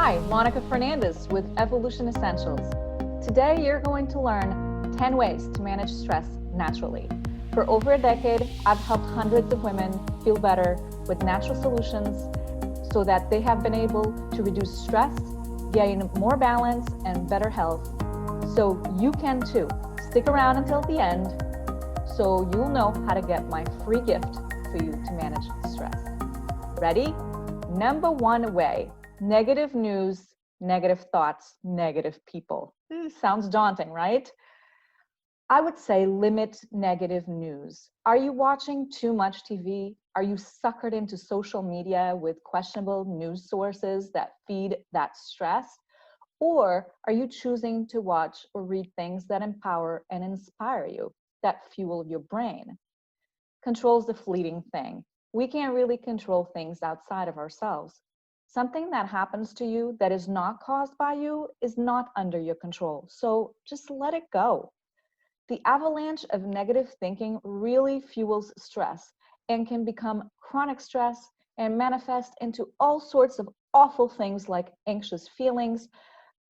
Hi, Monica Fernandes with Evolution Essentials. Today you're going to learn 10 ways to manage stress naturally. For over a decade, I've helped hundreds of women feel better with natural solutions so that they have been able to reduce stress, gain more balance, and better health. So you can too. Stick around until the end so you'll know how to get my free gift for you to manage stress. Ready? Number one way. Negative news, negative thoughts, negative people. Sounds daunting, right? I would say limit negative news. Are you watching too much TV? Are you suckered into social media with questionable news sources that feed that stress? Or are you choosing to watch or read things that empower and inspire you, that fuel your brain? Control's the fleeting thing. We can't really control things outside of ourselves. Something that happens to you that is not caused by you is not under your control. So just let it go. The avalanche of negative thinking really fuels stress and can become chronic stress and manifest into all sorts of awful things like anxious feelings,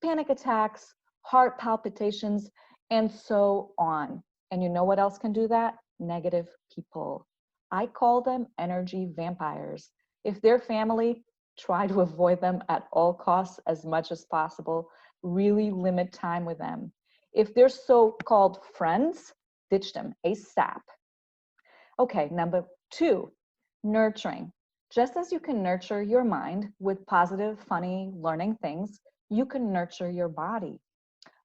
panic attacks, heart palpitations, and so on. And you know what else can do that? Negative people. I call them energy vampires. If they're family, try to avoid them at all costs as much as possible. Really limit time with them. If they're so-called friends, ditch them ASAP. Okay, number two, nurturing. Just as you can nurture your mind with positive, funny, learning things, you can nurture your body.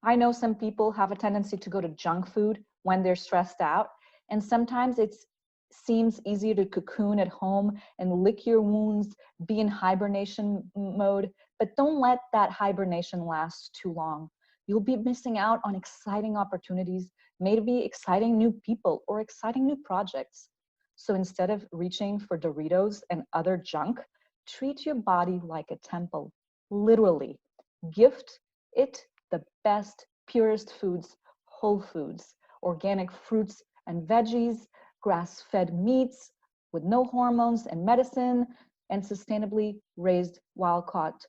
I know some people have a tendency to go to junk food when they're stressed out, and sometimes it seems easier to cocoon at home and lick your wounds, be in hibernation mode, but don't let that hibernation last too long. You'll be missing out on exciting opportunities, maybe exciting new people or exciting new projects. So instead of reaching for Doritos and other junk, treat your body like a temple, literally. Gift it the best, purest foods, whole foods, organic fruits and veggies, grass-fed meats with no hormones and medicine, and sustainably raised wild-caught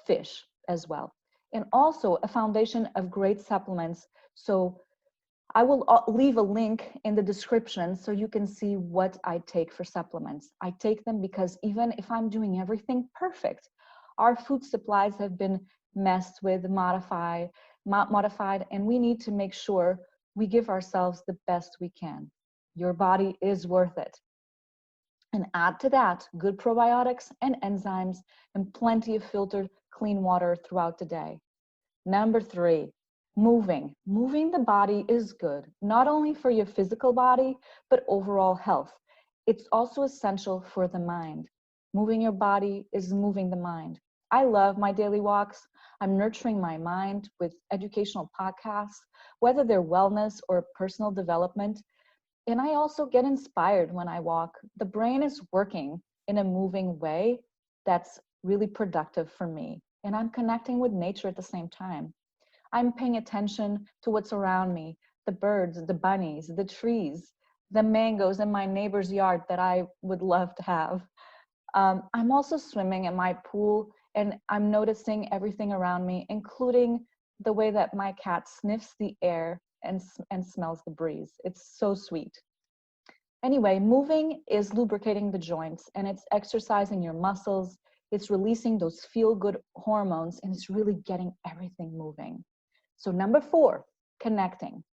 fish as well. And also a foundation of great supplements. So I will leave a link in the description so you can see what I take for supplements. I take them because even if I'm doing everything perfect, our food supplies have been messed with, modified, and we need to make sure we give ourselves the best we can. Your body is worth it. And add to that good probiotics and enzymes and plenty of filtered clean water throughout the day. Number three, moving. Moving the body is good, not only for your physical body, but overall health. It's also essential for the mind. Moving your body is moving the mind. I love my daily walks. I'm nurturing my mind with educational podcasts, whether they're wellness or personal development. And I also get inspired when I walk. The brain is working in a moving way that's really productive for me. And I'm connecting with nature at the same time. I'm paying attention to what's around me, the birds, the bunnies, the trees, the mangoes in my neighbor's yard that I would love to have. I'm also swimming in my pool and I'm noticing everything around me, including the way that my cat sniffs the air and smells the breeze. It's so sweet. Anyway, moving is lubricating the joints and it's exercising your muscles. It's releasing those feel-good hormones and it's really getting everything moving. So number four, connecting.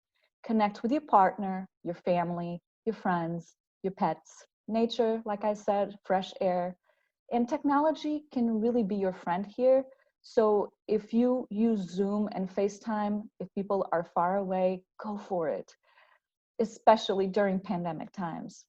Connect with your partner, your family, your friends, your pets, nature, like I said, fresh air. And technology can really be your friend here. So if you use Zoom and FaceTime, if people are far away, go for it, especially during pandemic times.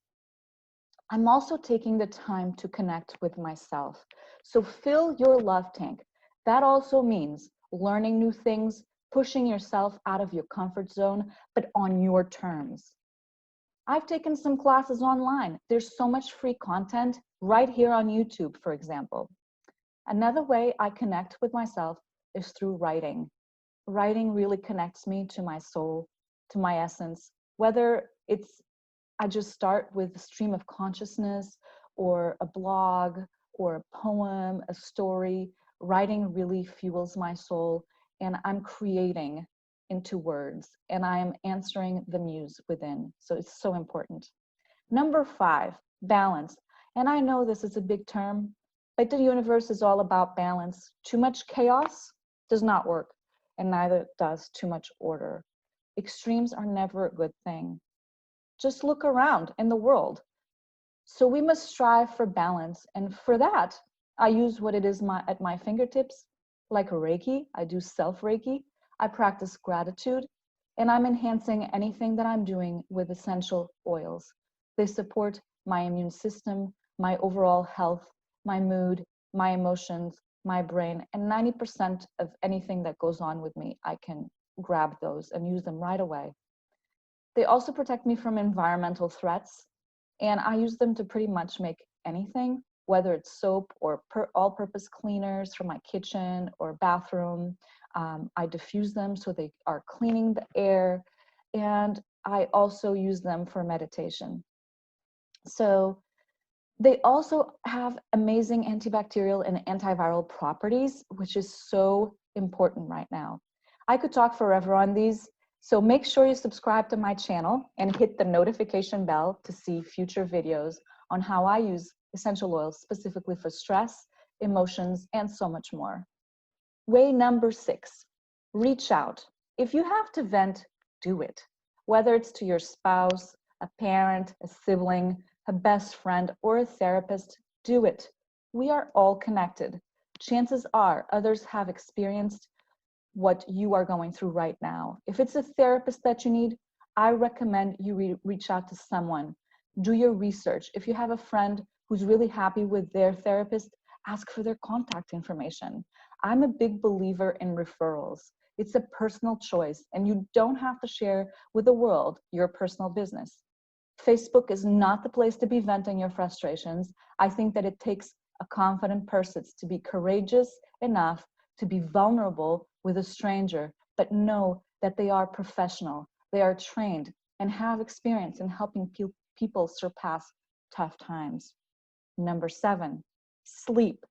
I'm also taking the time to connect with myself. So fill your love tank. That also means learning new things, pushing yourself out of your comfort zone, but on your terms. I've taken some classes online. There's so much free content right here on YouTube, for example. Another way I connect with myself is through writing. Writing really connects me to my soul, to my essence, whether it's I just start with a stream of consciousness or a blog or a poem, a story, Writing really fuels my soul, and I'm creating into words, and I am answering the muse within. So it's so important. Number 5, balance. And I know this is a big term, but the universe is all about balance. Too much chaos does not work, and neither does too much order. Extremes are never a good thing. Just look around in the world. So we must strive for balance. And for that, I use what it is at my fingertips, like Reiki. I do self-Reiki. I practice gratitude, and I'm enhancing anything that I'm doing with essential oils. They support my immune system, my overall health, my mood, my emotions, my brain, and 90% of anything that goes on with me, I can grab those and use them right away. They also protect me from environmental threats, and I use them to pretty much make anything, whether it's soap or all-purpose cleaners for my kitchen or bathroom. I diffuse them so they are cleaning the air, and I also use them for meditation. So they also have amazing antibacterial and antiviral properties, which is so important right now. I could talk forever on these, so make sure you subscribe to my channel and hit the notification bell to see future videos on how I use essential oils specifically for stress, emotions, and so much more. Way number 6, reach out. If you have to vent, do it. Whether it's to your spouse, a parent, a sibling, a best friend, or a therapist, do it. We are all connected. Chances are others have experienced what you are going through right now. If it's a therapist that you need, I recommend you reach out to someone. Do your research. If you have a friend who's really happy with their therapist, ask for their contact information. I'm a big believer in referrals. It's a personal choice, and you don't have to share with the world your personal business. Facebook is not the place to be venting your frustrations. I think that it takes a confident person to be courageous enough to be vulnerable with a stranger, but know that they are professional, they are trained, and have experience in helping people surpass tough times. Number 7, sleep.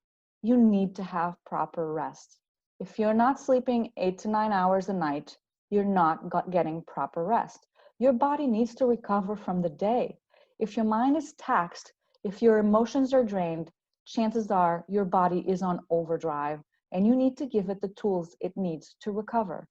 You need to have proper rest. If you're not sleeping 8 to 9 hours a night, you're not getting proper rest. Your body needs to recover from the day. If your mind is taxed, if your emotions are drained, chances are your body is on overdrive, and you need to give it the tools it needs to recover.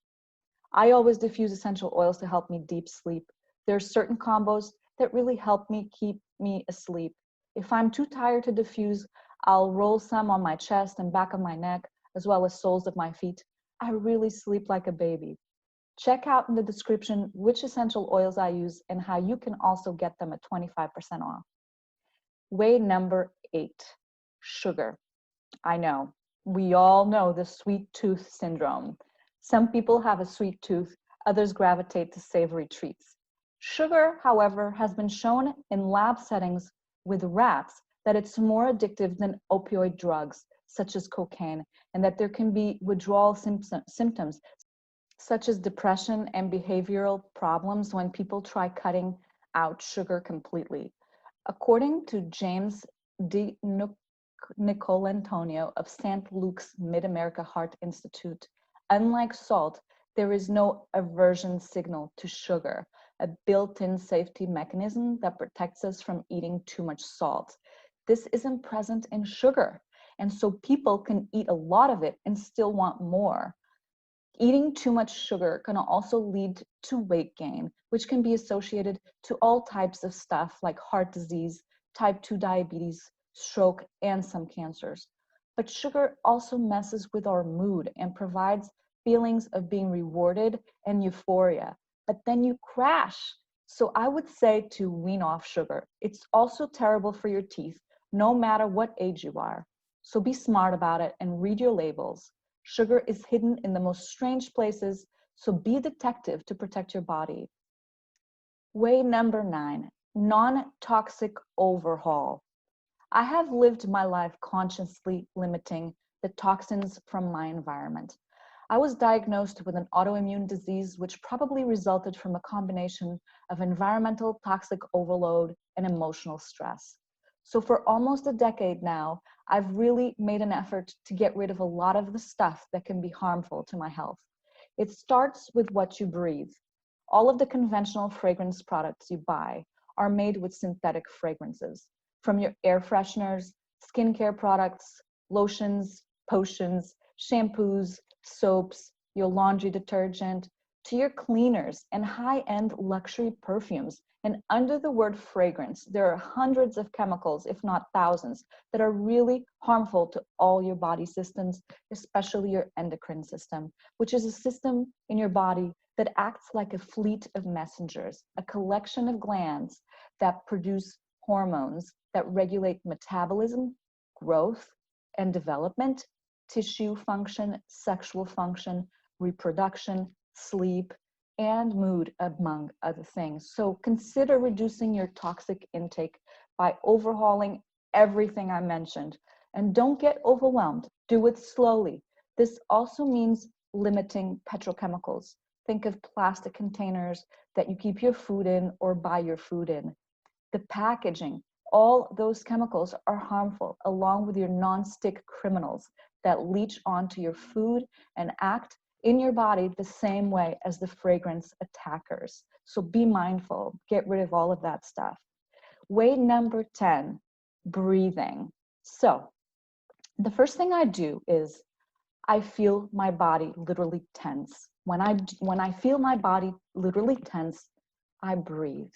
I always diffuse essential oils to help me deep sleep. There are certain combos that really help me keep me asleep. If I'm too tired to diffuse, I'll roll some on my chest and back of my neck, as well as soles of my feet. I really sleep like a baby. Check out in the description which essential oils I use and how you can also get them at 25% off. Way number 8, sugar. I know, we all know the sweet tooth syndrome. Some people have a sweet tooth, others gravitate to savory treats. Sugar, however, has been shown in lab settings with rats that it's more addictive than opioid drugs, such as cocaine, and that there can be withdrawal symptoms, such as depression and behavioral problems when people try cutting out sugar completely. According to James D. Nicolantonio of St. Luke's Mid-America Heart Institute, unlike salt, there is no aversion signal to sugar, a built-in safety mechanism that protects us from eating too much salt. This isn't present in sugar, and so people can eat a lot of it and still want more. Eating too much sugar can also lead to weight gain, which can be associated to all types of stuff like heart disease, type 2 diabetes, stroke, and some cancers. But sugar also messes with our mood and provides feelings of being rewarded and euphoria, but then you crash. So I would say to wean off sugar. It's also terrible for your teeth, no matter what age you are. So be smart about it and read your labels. Sugar is hidden in the most strange places, so be a detective to protect your body. Way number 9, non-toxic overhaul. I have lived my life consciously limiting the toxins from my environment. I was diagnosed with an autoimmune disease which probably resulted from a combination of environmental toxic overload and emotional stress. So for almost a decade now, I've really made an effort to get rid of a lot of the stuff that can be harmful to my health. It starts with what you breathe. All of the conventional fragrance products you buy are made with synthetic fragrances, from your air fresheners, skincare products, lotions, potions, shampoos, soaps, your laundry detergent, to your cleaners and high-end luxury perfumes. And under the word fragrance, there are hundreds of chemicals, if not thousands, that are really harmful to all your body systems, especially your endocrine system, which is a system in your body that acts like a fleet of messengers, a collection of glands that produce hormones that regulate metabolism, growth, and development, tissue function, sexual function, reproduction, sleep, and mood, among other things. So consider reducing your toxic intake by overhauling everything I mentioned. And don't get overwhelmed. Do it slowly. This also means limiting petrochemicals. Think of plastic containers that you keep your food in or buy your food in. The packaging, all those chemicals are harmful, along with your non-stick criminals that leach onto your food and act in your body the same way as the fragrance attackers. So be mindful, get rid of all of that stuff. Way number 10, breathing. So the first thing I do is I feel my body literally tense. When I feel my body literally tense, I breathe.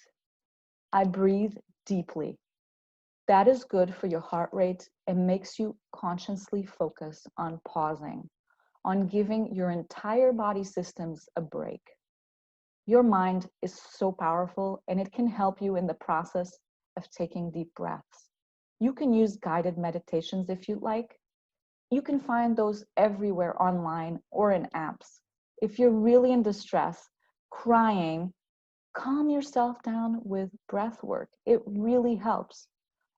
I breathe deeply. That is good for your heart rate and makes you consciously focus on pausing, on giving your entire body systems a break. Your mind is so powerful and it can help you in the process of taking deep breaths. You can use guided meditations if you like. You can find those everywhere online or in apps. If you're really in distress, crying, calm yourself down with breath work. It really helps.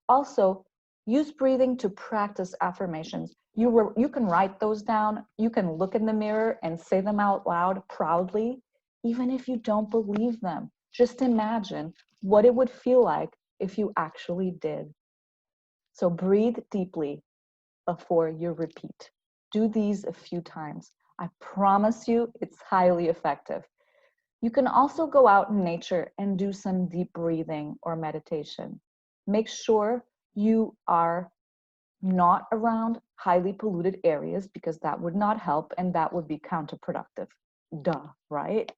Also, use breathing to practice affirmations. You can write those down. You can look in the mirror and say them out loud proudly, even if you don't believe them. Just imagine what it would feel like if you actually did. So breathe deeply before you repeat. Do these a few times. I promise you it's highly effective. You can also go out in nature and do some deep breathing or meditation. Make sure you are not around highly polluted areas because that would not help and that would be counterproductive. Duh, right?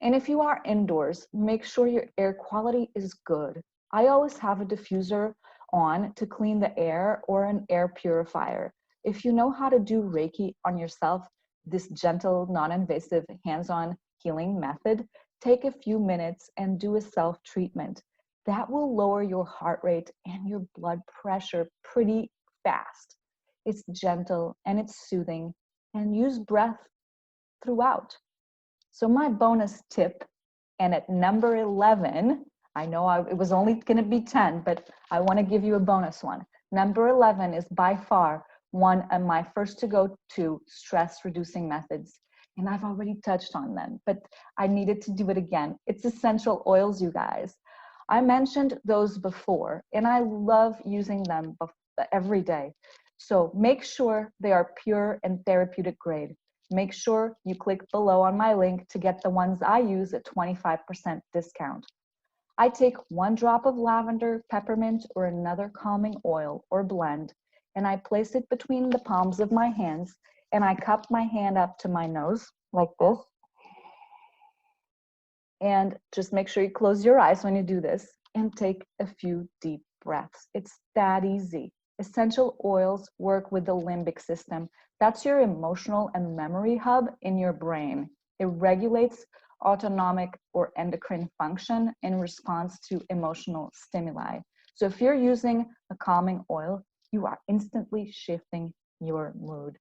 And if you are indoors, make sure your air quality is good. I always have a diffuser on to clean the air or an air purifier. If you know how to do Reiki on yourself, this gentle, non-invasive, hands-on healing method, take a few minutes and do a self-treatment. That will lower your heart rate and your blood pressure pretty fast. It's gentle and it's soothing, and use breath throughout. So my bonus tip, and at number 11, I know it was only going to be 10, but I want to give you a bonus one. Number 11 is by far one of my first to go to stress reducing methods. And I've already touched on them, but I needed to do it again. It's essential oils, you guys. I mentioned those before, and I love using them every day. So make sure they are pure and therapeutic grade. Make sure you click below on my link to get the ones I use at 25% discount. I take 1 drop of lavender, peppermint, or another calming oil or blend, and I place it between the palms of my hands, and I cup my hand up to my nose like this. And just make sure you close your eyes when you do this and take a few deep breaths. It's that easy. Essential oils work with the limbic system. That's your emotional and memory hub in your brain. It regulates autonomic or endocrine function in response to emotional stimuli. So if you're using a calming oil, you are instantly shifting your mood.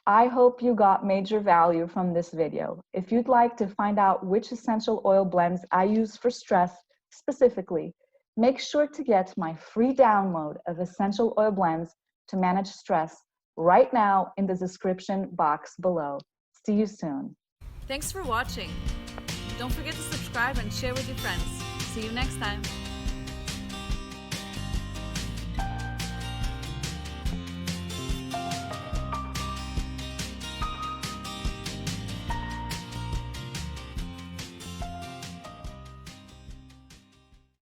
I hope you got major value from this video. If you'd like to find out which essential oil blends I use for stress specifically, make sure to get my free download of essential oil blends to manage stress right now in the description box below. See you soon. Thanks for watching. Don't forget to subscribe and share with your friends. See you next time.